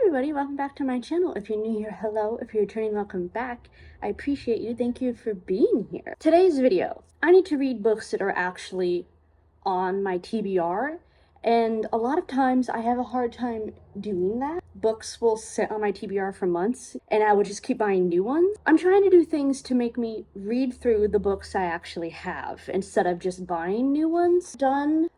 everybody, welcome back to my channel. If you're new here, hello. If you're returning, welcome back. I appreciate you. Thank you for being here. Today's video, I need to read books that are actually on my TBR, and a lot of times I have a hard time doing that. Books will sit on my TBR for months and I would just keep buying new ones. I'm trying to do things to make me read through the books I actually have instead of just buying new ones. Done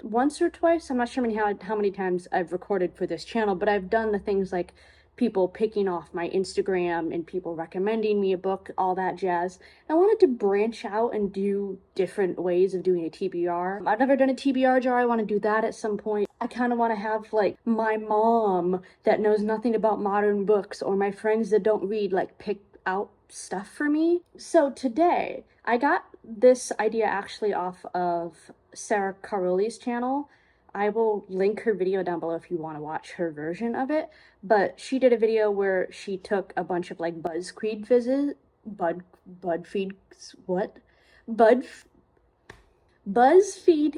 once or twice. I'm not sure how many times I've recorded for this channel, but I've done the things like people picking off my Instagram and people recommending me a book, all that jazz. I wanted to branch out and do different ways of doing a TBR. I've never done a TBR jar. I want to do that at some point. I kind of want to have like my mom that knows nothing about modern books or my friends that don't read like pick out stuff for me. So today I got this idea actually off of Sara channel. I will link her video down below if you want to watch her version of it. But she did a video where she took a bunch of like Buzzfeed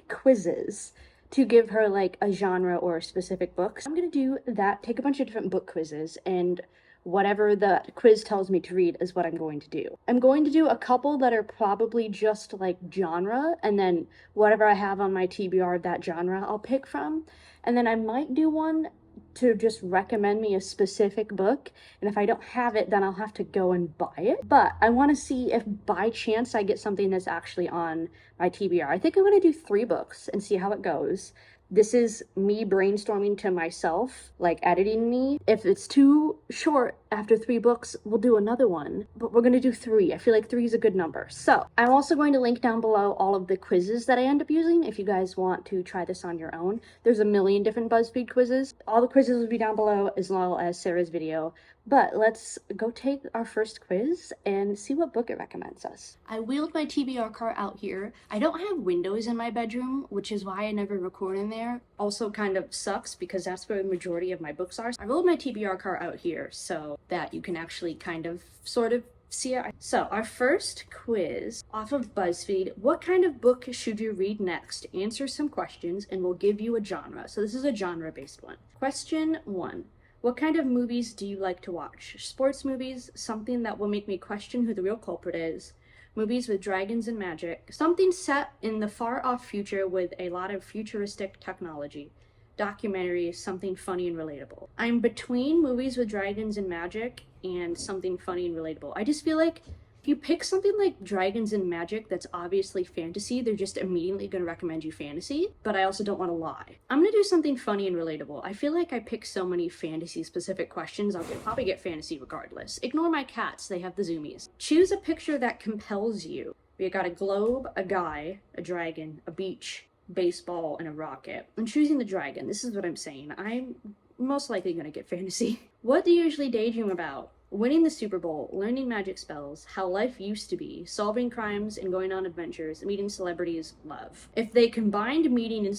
quizzes to give her like a genre or a specific book. So I'm gonna do that, take a bunch of different book quizzes, and whatever the quiz tells me to read is what I'm going to do. I'm going to do a couple that are probably just like genre, and then whatever I have on my TBR, that genre I'll pick from. And then I might do one to just recommend me a specific book, and if I don't have it, then I'll have to go and buy it. But I want to see if by chance I get something that's actually on my TBR. I think I'm going to do 3 books and see how it goes. This is me brainstorming to myself, like editing me. If it's too short after 3 books, we'll do another one, but we're gonna do 3. I feel like 3 is a good number. So I'm also going to link down below all of the quizzes that I end up using if you guys want to try this on your own. There's a million different Buzzfeed quizzes. All the quizzes will be down below as well as Sarah's video. But let's go take our first quiz and see what book it recommends us. I wheeled my TBR cart out here. I don't have windows in my bedroom, which is why I never record in there. Also kind of sucks because that's where the majority of my books are. I rolled my TBR cart out here so that you can actually kind of sort of see it. So our first quiz off of Buzzfeed: what kind of book should you read next? Answer some questions and we'll give you a genre. So this is a genre-based one. Question 1. What kind of movies do you like to watch? Sports movies, something that will make me question who the real culprit is, movies with dragons and magic, something set in the far-off future with a lot of futuristic technology, documentaries, something funny and relatable. I'm between movies with dragons and magic and something funny and relatable. I just feel like if you pick something like dragons and magic that's obviously fantasy, they're just immediately going to recommend you fantasy, but I also don't want to lie. I'm going to do something funny and relatable. I feel like I pick so many fantasy specific questions, I'll probably get fantasy regardless. Ignore my cats, they have the zoomies. Choose a picture that compels you. We got a globe, a guy, a dragon, a beach, baseball, and a rocket. I'm choosing the dragon. This is what I'm saying. I'm most likely going to get fantasy. What do you usually daydream about? Winning the Super Bowl, learning magic spells, how life used to be, solving crimes and going on adventures, meeting celebrities, love. If they combined meeting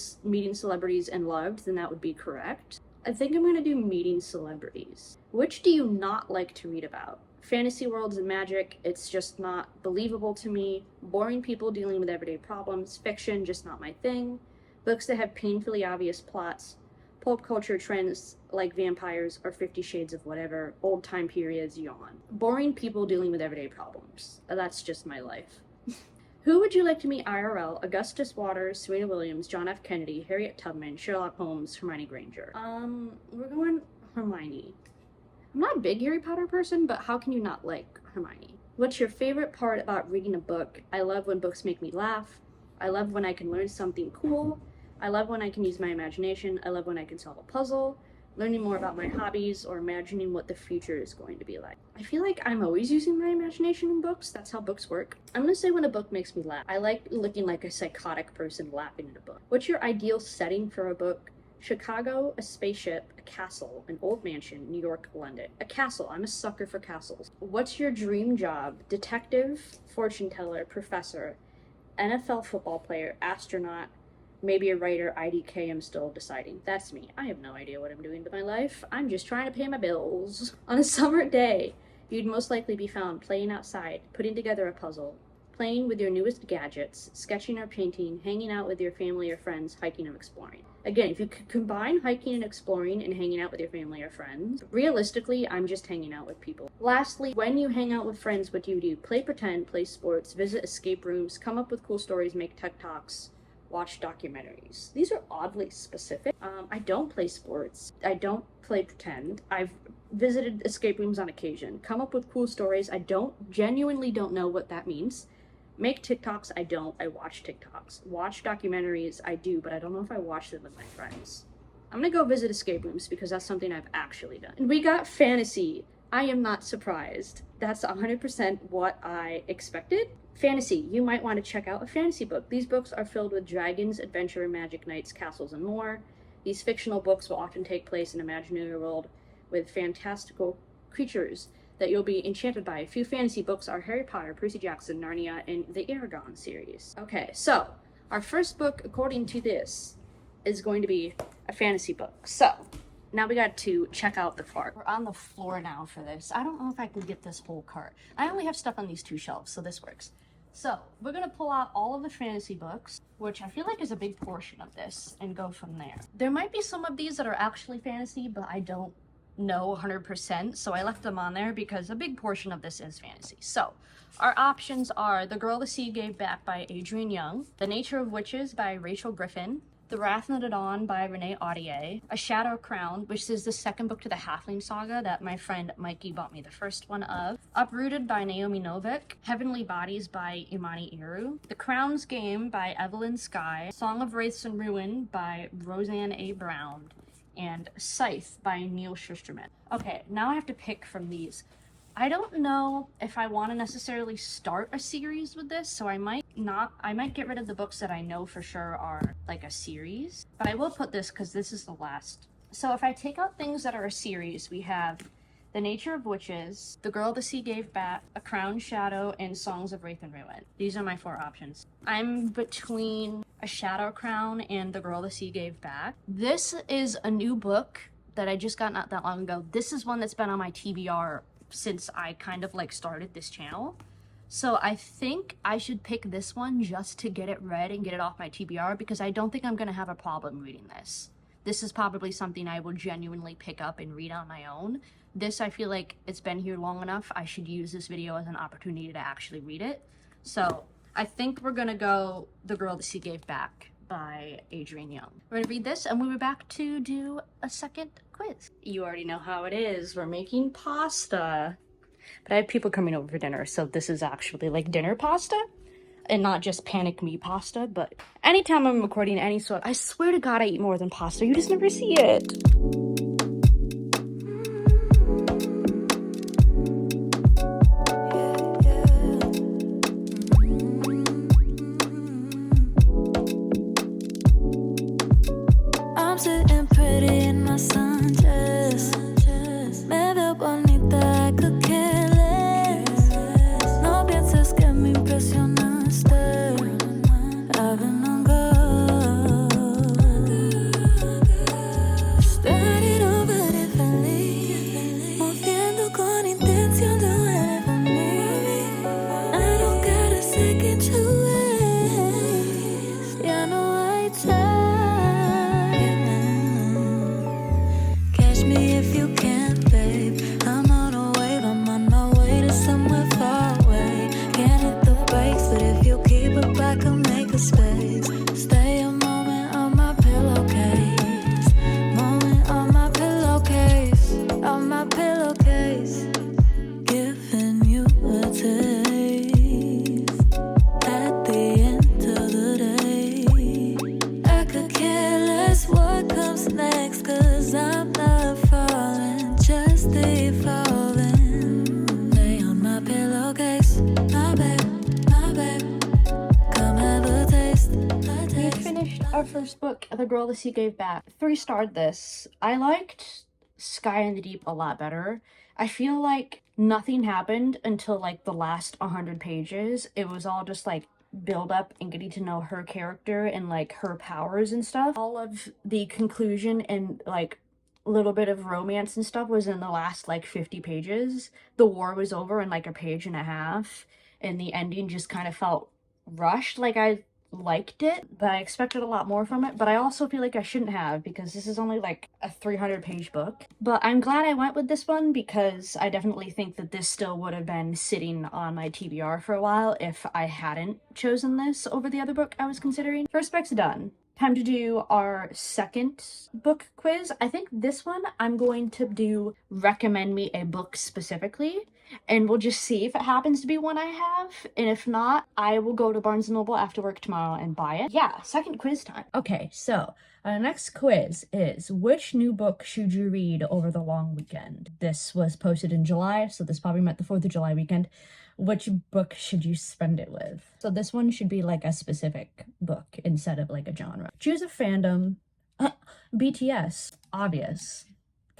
celebrities and loved, then that would be correct. I think I'm gonna do meeting celebrities. Which do you not like to read about? Fantasy worlds and magic, it's just not believable to me. Boring people dealing with everyday problems. Fiction, just not my thing. Books that have painfully obvious plots. Pulp culture trends like vampires or 50 Shades of whatever. Old time periods, yawn. Boring people dealing with everyday problems. That's just my life. Who would you like to meet IRL? Augustus Waters, Serena Williams, John F. Kennedy, Harriet Tubman, Sherlock Holmes, Hermione Granger. We're going Hermione. I'm not a big Harry Potter person, but how can you not like Hermione? What's your favorite part about reading a book? I love when books make me laugh. I love when I can learn something cool. I love when I can use my imagination. I love when I can solve a puzzle, learning more about my hobbies, or imagining what the future is going to be like. I feel like I'm always using my imagination in books. That's how books work. I'm gonna say when a book makes me laugh. I like looking like a psychotic person laughing at a book. What's your ideal setting for a book? Chicago, a spaceship, a castle, an old mansion, New York, London. A castle. I'm a sucker for castles. What's your dream job? Detective, fortune teller, professor, NFL football player, astronaut, maybe a writer, IDK, I'm still deciding. That's me. I have no idea what I'm doing with my life. I'm just trying to pay my bills. On a summer day, you'd most likely be found playing outside, putting together a puzzle, playing with your newest gadgets, sketching or painting, hanging out with your family or friends, hiking or exploring. Again, if you could combine hiking and exploring and hanging out with your family or friends, realistically, I'm just hanging out with people. Lastly, when you hang out with friends, what do? Play pretend, play sports, visit escape rooms, come up with cool stories, make TikToks, watch documentaries. These are oddly specific. I don't play sports. I don't play pretend. I've visited escape rooms on occasion. Come up with cool stories. I genuinely don't know what that means. Make TikToks, I don't. I watch TikToks. Watch documentaries, I do, but I don't know if I watch them with my friends. I'm gonna go visit escape rooms because that's something I've actually done. And we got fantasy. I am not surprised. That's 100% what I expected. Fantasy. You might want to check out a fantasy book. These books are filled with dragons, adventure, magic knights, castles, and more. These fictional books will often take place in an imaginary world with fantastical creatures that you'll be enchanted by. A few fantasy books are Harry Potter, Percy Jackson, Narnia, and the Aragon series. Okay, so our first book, according to this, is going to be a fantasy book. So now we got to check out the cart. We're on the floor now for this. I don't know if I can get this whole cart. I only have stuff on these 2 shelves, so this works. So we're gonna pull out all of the fantasy books, which I feel like is a big portion of this, and go from there. There might be some of these that are actually fantasy, but I don't know 100%, so I left them on there because a big portion of this is fantasy. So our options are The Girl the Sea Gave Back by Adrienne Young, The Nature of Witches by Rachel Griffin, The Wrath of the Dawn by Renee Audier, A Shadow Crown, which is the second book to the Halfling Saga that my friend Mikey bought me the first one of, Uprooted by Naomi Novik, Heavenly Bodies by Imani Iru, The Crown's Game by Evelyn Skye, Song of Wraiths and Ruin by Roseanne A. Brown, and Scythe by Neil Shusterman. Okay, now I have to pick from these. I don't know if I want to necessarily start a series with this, so I might get rid of the books that I know for sure are like a series, but I will put this because this is the last. So if I take out things that are a series, we have The Nature of Witches, The Girl the Sea Gave Back, A Crown's Shadow, and Songs of Wraith and Ruin. These are my 4 options. I'm between A Shadow Crown and The Girl the Sea Gave Back. This is a new book that I just got not that long ago. This is one that's been on my TBR since I kind of like started this channel. So I think I should pick this one just to get it read and get it off my TBR because I don't think I'm gonna have a problem reading this. This is probably something I will genuinely pick up and read on my own. This, I feel like it's been here long enough. I should use this video as an opportunity to actually read it. So I think we're gonna go The Girl the Sea Gave Back by Adrienne Young. We're gonna read this and we'll be back to do a second quiz. You already know how it is. We're making pasta. But I have people coming over for dinner, so this is actually like dinner pasta and not just panic me pasta. But anytime I'm recording any sort, I swear to God I eat more than pasta. You just never see it. I'm sitting pretty in my sundress. Me veo bonita, I could care less. No pienses que me impresionaste. I've been on go. Started over differently, moviendo con intención de ver for me. I don't got a second to waste. Ya no hay time. Catch me if you can, babe. I'm on a wave, I'm on my way to somewhere far away. Can't hit the brakes, but if you keep it back, I'll make a space. Stay a moment on my pillowcase. Moment on my pillowcase. On my pillowcase. Giving you a taste. At the end of the day, I could care less what comes next, 'cause I'm not falling, just evolving. Lay on my pillowcase, my babe, come have a taste, We finished our first book, The Girl the Sea Gave Back. 3-starred this. I liked Sky in the Deep a lot better. I feel like nothing happened until like the last 100 pages. It was all just like build up and getting to know her character and like her powers and stuff. All of the conclusion and like a little bit of romance and stuff was in the last like 50 pages. The war was over in like a page and a half, and the ending just kind of felt rushed. Like liked it, but I expected a lot more from it. But I also feel like I shouldn't have, because this is only like a 300-page book. But I'm glad I went with this one, because I definitely think that this still would have been sitting on my TBR for a while if I hadn't chosen this over the other book I was considering. First spec's done. Time to do our second book quiz. I think this one I'm going to do recommend me a book specifically, and we'll just see if it happens to be one I have, and if not, I will go to Barnes & Noble after work tomorrow and buy it. Yeah, second quiz time. Okay, so our next quiz is, which new book should you read over the long weekend? This was posted in July, so this probably meant the 4th of July weekend. Which book should you spend it with? So this one should be like a specific book instead of like a genre. Choose a fandom. BTS, obvious.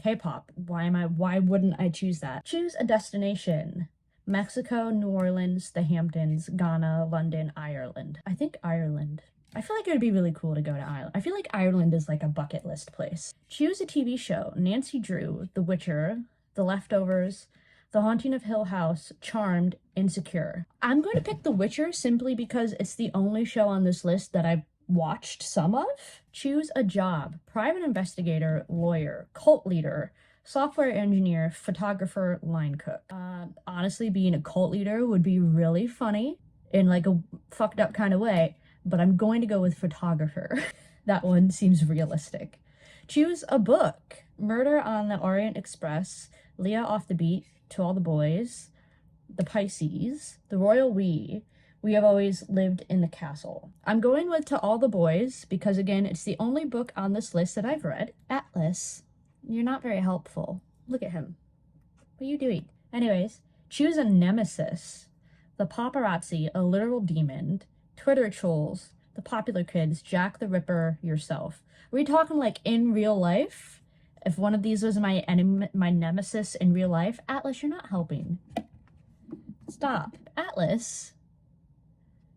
K-pop, why wouldn't I choose that? Choose a destination. Mexico, New Orleans, the Hamptons, Ghana, London, Ireland. I think Ireland. I feel like it would be really cool to go to Ireland. I feel like Ireland is like a bucket list place. Choose a TV show. Nancy Drew, The Witcher, The Leftovers, The Haunting of Hill House, Charmed, Insecure. I'm going to pick The Witcher simply because it's the only show on this list that I've watched some of. Choose a job. Private investigator, lawyer, cult leader, software engineer, photographer, line cook. Honestly, being a cult leader would be really funny in like a fucked up kind of way, but I'm going to go with photographer. That one seems realistic. Choose a book. Murder on the Orient Express, Leah Off the Beat, To All the Boys, The Pisces, The Royal We Have Always Lived in the Castle. I'm going with To All the Boys because, again, it's the only book on this list that I've read. Atlas, you're not very helpful. Look at him. What are you doing? Anyways, choose a nemesis. The Paparazzi, A Literal Demon, Twitter Trolls, The Popular Kids, Jack the Ripper, Yourself. Are we talking like in real life? If one of these was my nemesis in real life, Atlas, you're not helping. Stop. Atlas,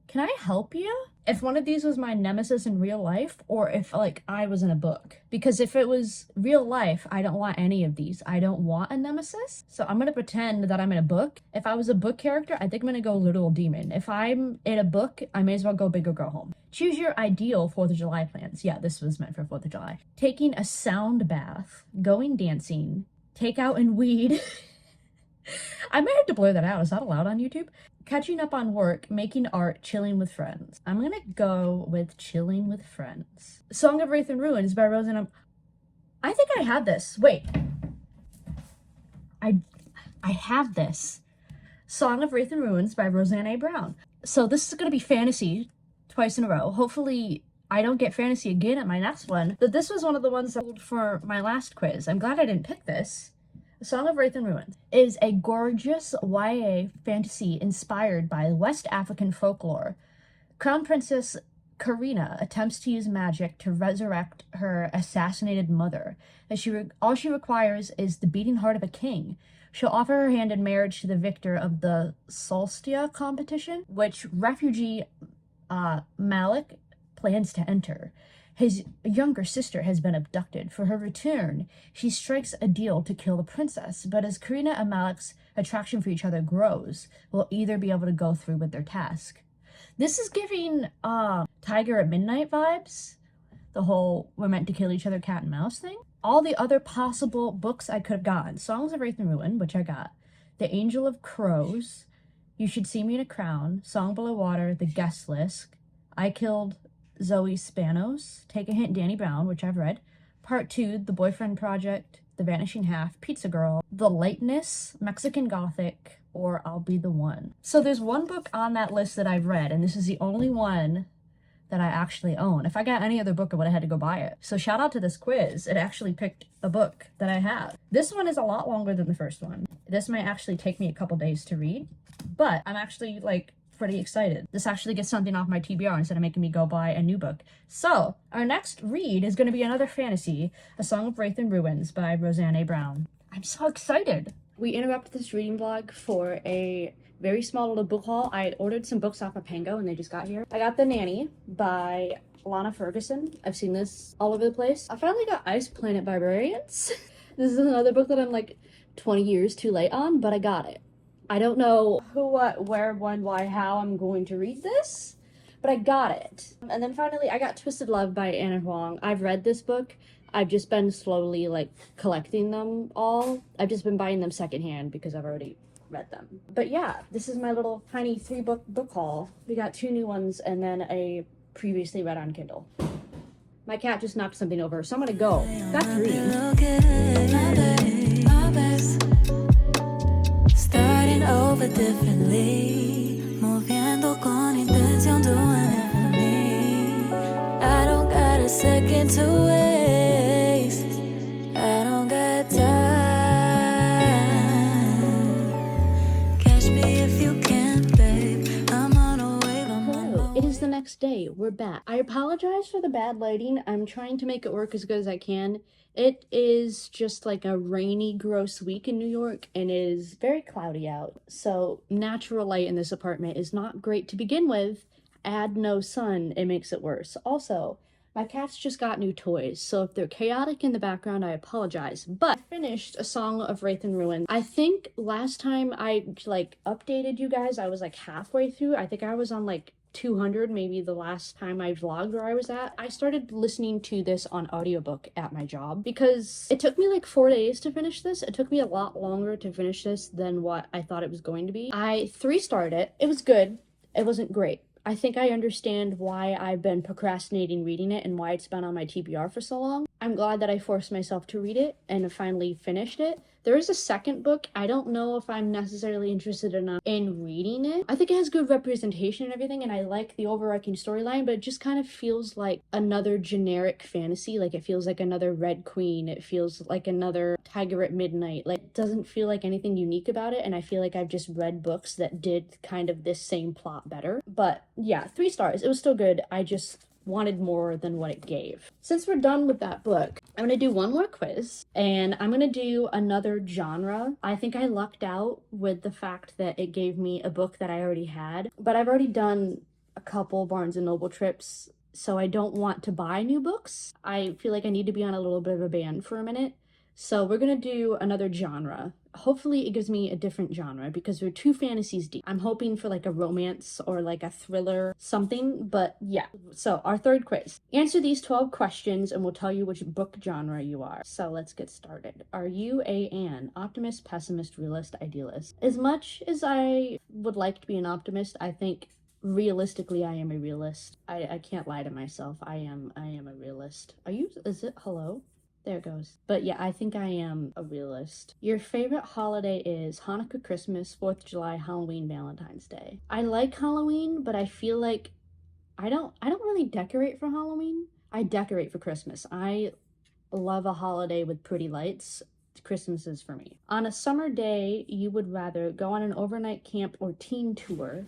can I help you? If one of these was my nemesis in real life, or if like I was in a book. Because if it was real life, I don't want any of these. I don't want a nemesis. So I'm gonna pretend that I'm in a book. If I was a book character, I think I'm gonna go Literal Demon. If I'm in a book, I may as well go Big or Go Home. Choose your ideal 4th of July plans. Yeah, this was meant for 4th of July. Taking a sound bath, going dancing, takeout and weed. I might have to blur that out. Is that allowed on YouTube? Catching up on work, making art, chilling with friends. I'm gonna go with chilling with friends. Song of Wraith and Ruins by Rosanna. I think I had this. Wait. I have this. Song of Wraith and Ruins by Roseanne A. Brown. So this is gonna be fantasy twice in a row. Hopefully I don't get fantasy again at my next one. But this was one of the ones I pulled for my last quiz. I'm glad I didn't pick this. The Song of Wraith and Ruins is a gorgeous YA fantasy inspired by West African folklore. Crown Princess Karina attempts to use magic to resurrect her assassinated mother. All she requires is the beating heart of a king. She'll offer her hand in marriage to the victor of the Solstia competition, which refugee Malik plans to enter. His younger sister has been abducted. For her return, she strikes a deal to kill the princess, but as Karina and Malik's attraction for each other grows, will either be able to go through with their task. This is giving Tiger at Midnight vibes. The whole we're meant to kill each other cat and mouse thing. All the other possible books I could have gotten. Songs of Wraith and Ruin, which I got. The Angel of Crows, You Should See Me in a Crown, Song Below Water, The Guest List, I Killed Zoe Spanos, Take a Hint, Danny Brown, which I've read, Part 2, The Boyfriend Project, The Vanishing Half, Pizza Girl, The Lightness, Mexican Gothic, or I'll Be the One. So there's one book on that list that I've read, and this is the only one that I actually own. If I got any other book, I would have had to go buy it. So shout out to this quiz. It actually picked a book that I have. This one is a lot longer than the first one. This might actually take me a couple days to read, but I'm actually like pretty excited. This actually gets something off my TBR instead of making me go buy a new book. So our next read is going to be another fantasy, A Song of Wraith and Ruins by Roseanne A. Brown. I'm so excited. We interrupted this reading vlog for a very small little book haul. I ordered some books off of Pango and they just got here. I got The Nanny by Lana Ferguson. I've seen this all over the place. I finally got Ice Planet Barbarians. This is another book that I'm like 20 years too late on, but I got it. I don't know who, what, where, when, why, how I'm going to read this, but I got it. And then finally, I got Twisted Love by Anna Huang. I've read this book. I've just been slowly, like, collecting them all. I've just been buying them secondhand because I've already read them. But yeah, this is my little tiny 3-book book haul. We got 2 new ones and then a previously read on Kindle. My cat just knocked something over, so I'm gonna go. Back to reading. Starting over differently, moviendo con intención, doing it for me. I don't got a second to waste. I don't got time. Catch me if you can, babe. I'm on a wave. Hello, it is the next day. We're back. I apologize for the bad lighting. I'm trying to make it work as good as I can. It is just like a rainy, gross week in New York, and it is very cloudy out. So natural light in this apartment is not great to begin with. Add no sun, it makes it worse. Also, my cats just got new toys, so if they're chaotic in the background, I apologize. But I finished A Song of Wraith and Ruin. I think last time I updated you guys, I was halfway through. I think I was on 200, maybe the last time I vlogged where I was at. I started listening to this on audiobook at my job because it took me 4 days to finish this. It took me a lot longer to finish this than what I thought it was going to be. I 3-starred it. It was good. It wasn't great. I think I understand why I've been procrastinating reading it and why it's been on my TBR for so long. I'm glad that I forced myself to read it and finally finished it. There is a second book. I don't know if I'm necessarily interested enough in reading it. I think it has good representation and everything, and I like the overarching storyline, but it just kind of feels like another generic fantasy. It feels like another Red Queen. It feels like another Tiger at Midnight. It doesn't feel like anything unique about it, and I feel like I've just read books that did kind of this same plot better. But yeah, 3 stars. It was still good. I just wanted more than what it gave. Since we're done with that book, I'm gonna do one more quiz, and I'm gonna do another genre. I think I lucked out with the fact that it gave me a book that I already had, but I've already done a couple Barnes & Noble trips, so I don't want to buy new books. I feel like I need to be on a little bit of a ban for a minute. So we're gonna do another genre. Hopefully it gives me a different genre because we're 2 fantasies deep. I'm hoping for a romance or a thriller something, but yeah. So our 3rd quiz. Answer these 12 questions and we'll tell you which book genre you are. So let's get started. Are you an optimist, pessimist, realist, idealist? As much as I would like to be an optimist, I think realistically I am a realist. I can't lie to myself. I am a realist. Is it hello? There it goes. But yeah, I think I am a realist. Your favorite holiday is Hanukkah, Christmas, 4th of July, Halloween, Valentine's Day. I like Halloween, but I feel like I don't really decorate for Halloween. I decorate for Christmas. I love a holiday with pretty lights. Christmas is for me. On a summer day, you would rather go on an overnight camp or teen tour,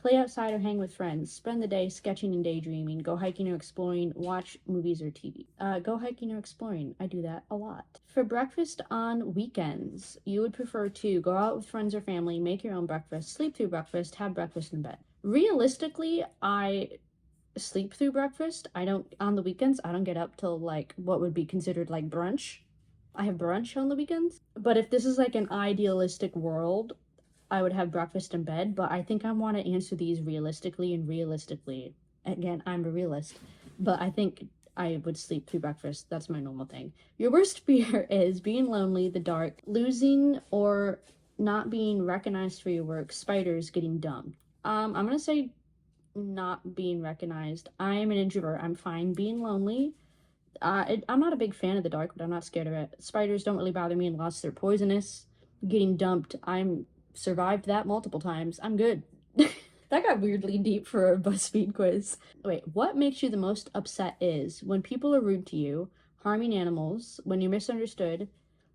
play outside or hang with friends, spend the day sketching and daydreaming, go hiking or exploring, watch movies or TV. Go hiking or exploring. I do that a lot. For breakfast on weekends, you would prefer to go out with friends or family, make your own breakfast, sleep through breakfast, have breakfast in bed. Realistically, I sleep through breakfast. On the weekends, I don't get up till what would be considered brunch. I have brunch on the weekends. But if this is an idealistic world, I would have breakfast in bed, but I think I want to answer these realistically, and realistically, again, I'm a realist, but I think I would sleep through breakfast. That's my normal thing. Your worst fear is being lonely, the dark, losing or not being recognized for your work, spiders, getting dumped. I'm gonna say not being recognized. I am an introvert. I'm fine being lonely. I'm not a big fan of the dark, but I'm not scared of it. Spiders don't really bother me unless they're poisonous. Getting dumped, I'm survived that multiple times. I'm good. That got weirdly deep for a Buzzfeed quiz. Wait, what makes you the most upset is when people are rude to you, harming animals, when you're misunderstood,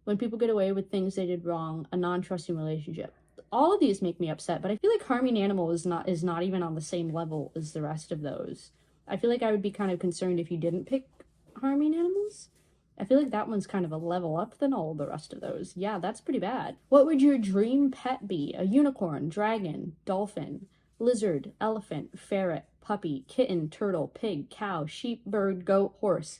when people get away with things they did wrong, a non-trusting relationship. All of these make me upset, but I feel like harming animals is not even on the same level as the rest of those. I feel like I would be kind of concerned if you didn't pick harming animals. I feel like that one's kind of a level up than all the rest of those. Yeah, that's pretty bad. What would your dream pet be? A unicorn, dragon, dolphin, lizard, elephant, ferret, puppy, kitten, turtle, pig, cow, sheep, bird, goat, horse.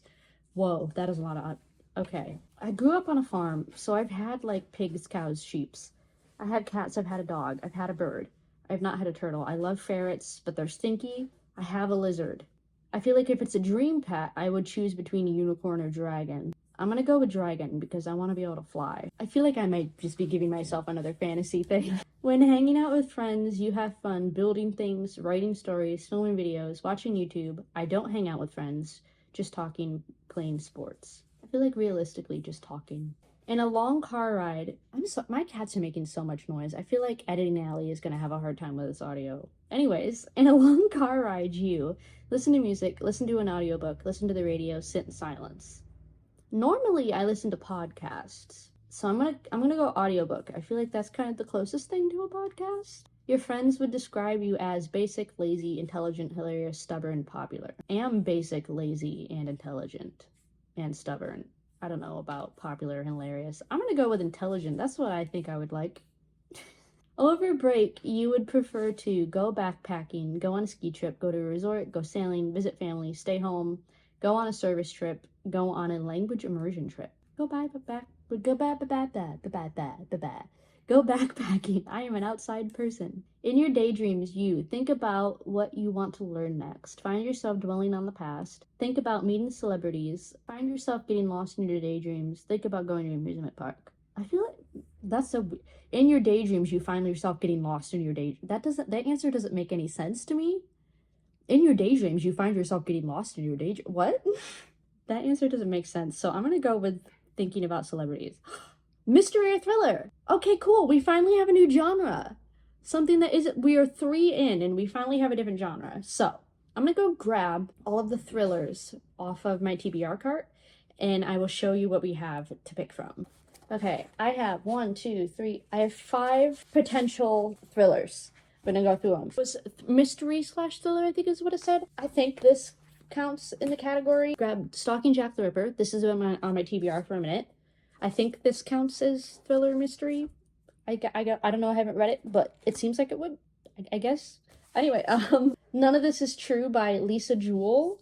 Whoa, that is a lot of... Okay. I grew up on a farm, so I've had pigs, cows, sheeps. I had cats, I've had a dog, I've had a bird. I've not had a turtle. I love ferrets, but they're stinky. I have a lizard. I feel like if it's a dream pet, I would choose between a unicorn or dragon. I'm gonna go with dragon because I want to be able to fly. I feel like I might just be giving myself another fantasy thing. When hanging out with friends, you have fun building things, writing stories, filming videos, watching YouTube. I don't hang out with friends, just talking, playing sports. I feel like realistically just talking. In a long car ride, my cats are making so much noise. I feel like Editing Alley is gonna have a hard time with this audio. Anyways, in a long car ride, you listen to music, listen to an audiobook, listen to the radio, sit in silence. Normally, I listen to podcasts, so I'm gonna go audiobook. I feel like that's kind of the closest thing to a podcast. Your friends would describe you as basic, lazy, intelligent, hilarious, stubborn, popular. I am basic, lazy, and intelligent, and stubborn. I don't know about popular and hilarious. I'm gonna go with intelligent. That's what I think I would like. Over break, you would prefer to go backpacking, go on a ski trip, go to a resort, go sailing, visit family, stay home, go on a service trip, go on a language immersion trip. Go backpacking. I am an outside person. In your daydreams, you think about what you want to learn next. Find yourself dwelling on the past. Think about meeting celebrities. Find yourself getting lost in your daydreams. Think about going to an amusement park. I feel like that's so. In your daydreams, you find yourself getting lost in your day. That answer doesn't make any sense to me. In your daydreams, you find yourself getting lost in your daydream. What? That answer doesn't make sense. So I'm gonna go with thinking about celebrities. Mystery or thriller? Okay, cool. We finally have a new genre. Something that isn't. We are 3 in, and we finally have a different genre. So I'm gonna go grab all of the thrillers off of my TBR cart, and I will show you what we have to pick from. Okay, I have 1, 2, 3. I have 5 potential thrillers. I'm gonna go through them. It was mystery/thriller, I think is what it said. I think this counts in the category. Grab Stalking Jack the Ripper. This is on my TBR for a minute. I think this counts as thriller mystery. I don't know. I haven't read it, but it seems like it would. I guess. Anyway, None of This Is True by Lisa Jewell.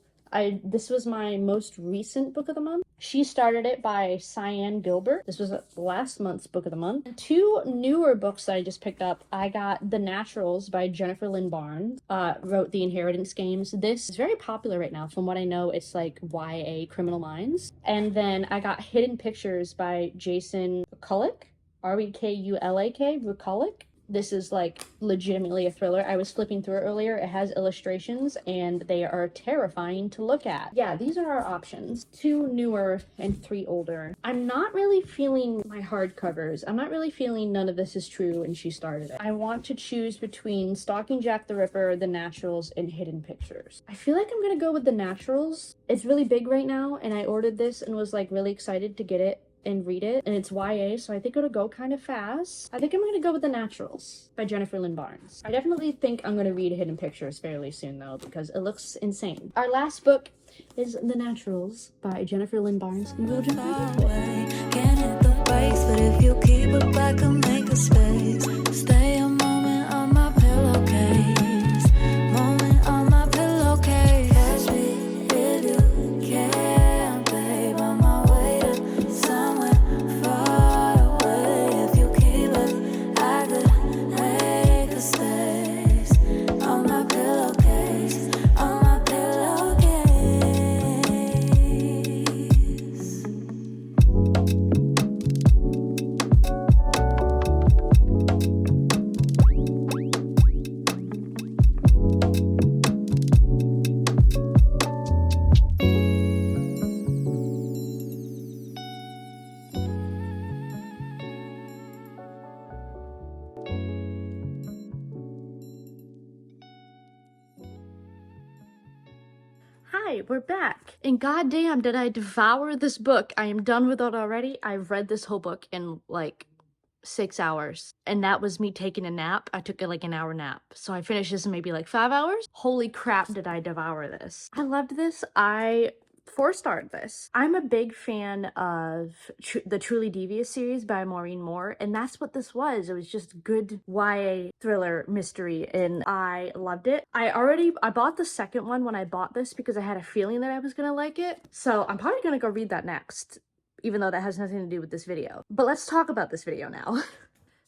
This was my most recent book of the month. She Started It by Cyan Gilbert. This was last month's book of the month. 2 newer books that I just picked up. I got The Naturals by Jennifer Lynn Barnes. Wrote The Inheritance Games. This is very popular right now. From what I know, it's like YA Criminal Minds. And then I got Hidden Pictures by Jason Rukulak. Rukulak. This is like legitimately a thriller. I was flipping through it earlier. It has illustrations and they are terrifying to look at. Yeah, these are our options. 2 newer and 3 older. I'm not really feeling my hardcovers. I'm not really feeling None of This Is True and She Started It. I want to choose between Stalking Jack the Ripper, The Naturals, and Hidden Pictures. I feel like I'm gonna go with The Naturals. It's really big right now and I ordered this and was like really excited to get it and read it, and it's YA, so I think it'll go kind of fast. I think I'm gonna go with The Naturals by Jennifer Lynn Barnes. I definitely think I'm gonna read Hidden Pictures fairly soon though, because it looks insane. Our last book is The Naturals by Jennifer Lynn Barnes, and we'll jump right into it. Can't hit the brakes, but if you keep it back, I'll make a space. Stay a moment on my pillowcase. Moment on my pillowcase. Catch me if you can, babe. On my way to somewhere far away. If you keep it, I could make a space. On my pillowcase. On my pillowcase. Hi, we're back. And goddamn, did I devour this book. I am done with it already. I've read this whole book in like 6 hours. And that was me taking a nap. I took like an hour nap. So I finished this in maybe like 5 hours. Holy crap, did I devour this. I loved this. I 4-starred this. I'm a big fan of the Truly Devious series by Maureen Moore, and that's what this was. It was just good YA thriller mystery, and I loved it. I bought the second one when I bought this because I had a feeling that I was gonna like it, so I'm probably gonna go read that next, even though that has nothing to do with this video. But let's talk about this video now.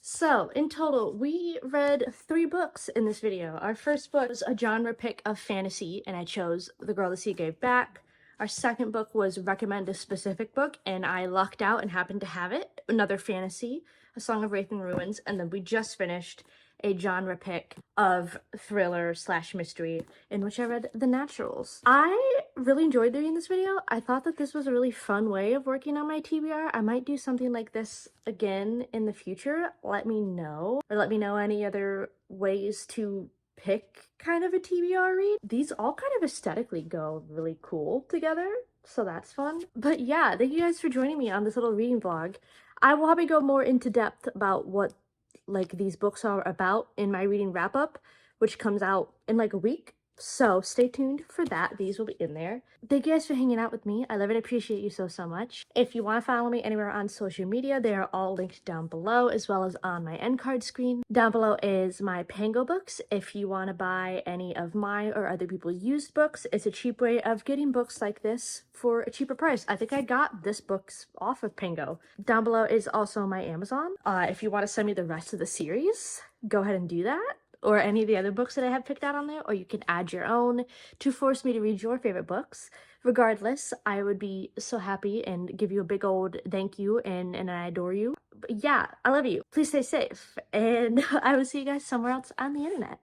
So, in total, we read 3 books in this video. Our first book was a genre pick of fantasy, and I chose The Girl the Sea Gave Back. Our second book was Recommend a Specific Book, and I lucked out and happened to have it. Another fantasy, A Song of Wraith and Ruins, and then we just finished a genre pick of thriller slash mystery in which I read The Naturals. I really enjoyed doing this video. I thought that this was a really fun way of working on my TBR. I might do something like this again in the future. Let me know, or let me know any other ways to pick kind of a TBR read. These all kind of aesthetically go really cool together, so that's fun. But yeah, thank you guys for joining me on this little reading vlog. I will probably go more into depth about what like these books are about in my reading wrap up, which comes out in like a week. So stay tuned for that. These will be in there. Thank you guys for hanging out with me. I love and appreciate you so, so much. If you want to follow me anywhere on social media, they are all linked down below, as well as on my end card screen. Down below is my Pango books. If you want to buy any of my or other people's used books, it's a cheap way of getting books like this for a cheaper price. I think I got this books off of Pango. Down below is also my Amazon. If you want to send me the rest of the series, go ahead and do that, or any of the other books that I have picked out on there, or you can add your own to force me to read your favorite books. Regardless, I would be so happy and give you a big old thank you and I adore you. But yeah, I love you. Please stay safe, and I will see you guys somewhere else on the internet.